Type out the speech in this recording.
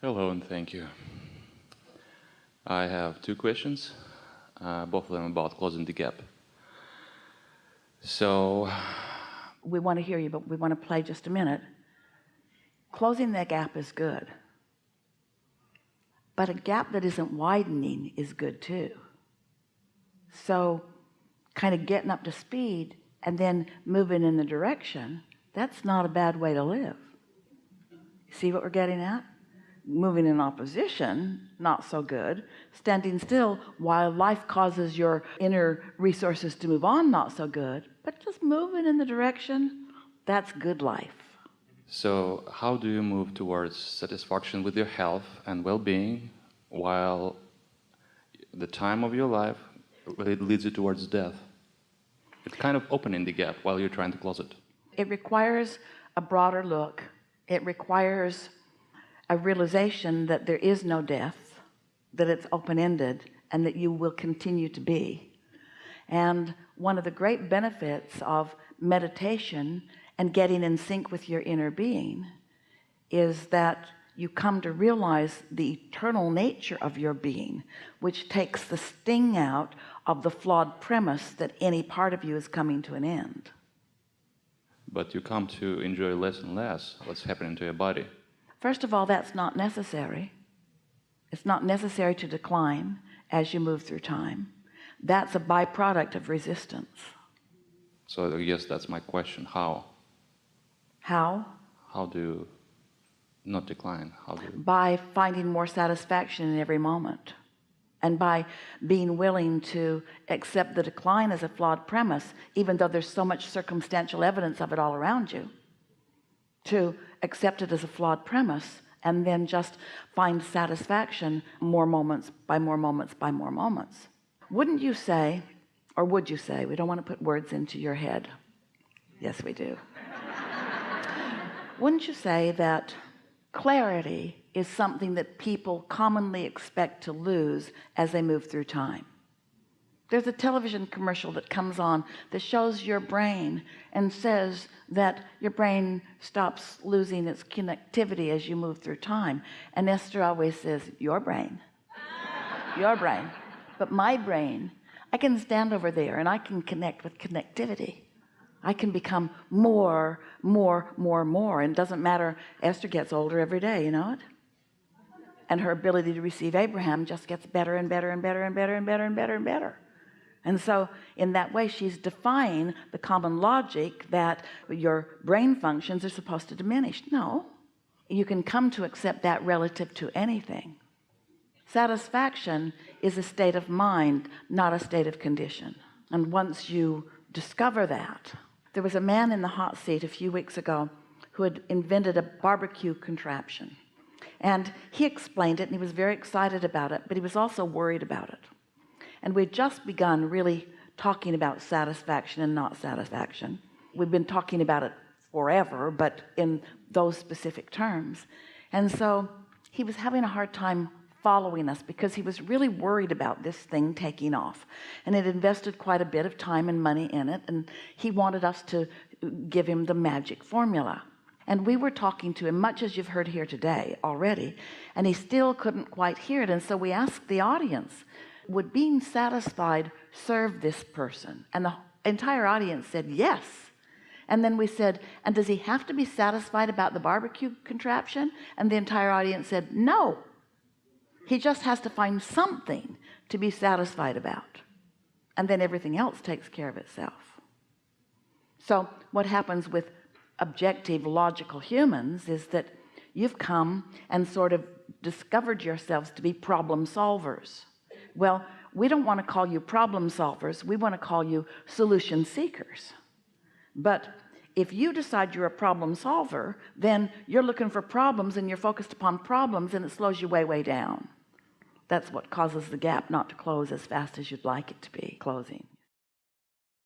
Hello and thank you. I have two questions, both of them about closing the gap. So we want to hear you, but we want to play just a minute. Closing that gap is good, but a gap that isn't widening is good too. So kind of getting up to speed and then moving in the direction, that's not a bad way to live. See what we're getting at? Moving in opposition, not so good. Standing still while life causes your inner resources to move on, not so good. But just moving in the direction, that's good life. So how do you move towards satisfaction with your health and well-being while the time of your life it leads you towards death? It's kind of opening the gap while you're trying to close it. It requires a broader look. It requires a realization that there is no death, that it's open-ended, and that you will continue to be. And one of the great benefits of meditation and getting in sync with your inner being is that you come to realize the eternal nature of your being, which takes the sting out of the flawed premise that any part of you is coming to an end. But you come to enjoy less and less what's happening to your body. First of all, that's not necessary. It's not necessary to decline as you move through time. That's a byproduct of resistance. So I guess that's my question. How? How? How do you not decline? How do you... By finding more satisfaction in every moment, and by being willing to accept the decline as a flawed premise, even though there's so much circumstantial evidence of it all around you, to accept it as a flawed premise and then just find satisfaction more moments by more moments by more moments. Wouldn't you say, or would you say, we don't want to put words into your head, yes we do, wouldn't you say that clarity is something that people commonly expect to lose as they move through time? There's a television commercial that comes on that shows your brain and says that your brain stops losing its connectivity as you move through time. And Esther always says, your brain, but my brain, I can stand over there and I can connect with connectivity. I can become more. And it doesn't matter, Esther gets older every day, you know it? And her ability to receive Abraham just gets better and better and better and better and better and better and better. And so in that way, she's defying the common logic that your brain functions are supposed to diminish. No, you can come to accept that relative to anything. Satisfaction is a state of mind, not a state of condition. And once you discover that, there was a man in the hot seat a few weeks ago who had invented a barbecue contraption. And he explained it and he was very excited about it, but he was also worried about it. And we'd just begun really talking about satisfaction and not satisfaction. We've been talking about it forever, but in those specific terms. And so he was having a hard time following us because he was really worried about this thing taking off. And it invested quite a bit of time and money in it. And he wanted us to give him the magic formula. And we were talking to him, much as you've heard here today already, and he still couldn't quite hear it. And so we asked the audience, would being satisfied serve this person? And the entire audience said yes. And then we said, and does he have to be satisfied about the barbecue contraption? And the entire audience said no, he just has to find something to be satisfied about, and then everything else takes care of itself. So what happens with objective logical humans is that you've come and sort of discovered yourselves to be problem solvers. Well, we don't want to call you problem solvers. We want to call you solution seekers. But if you decide you're a problem solver, then you're looking for problems and you're focused upon problems, and it slows you way down. That's what causes the gap not to close as fast as you'd like it to be closing.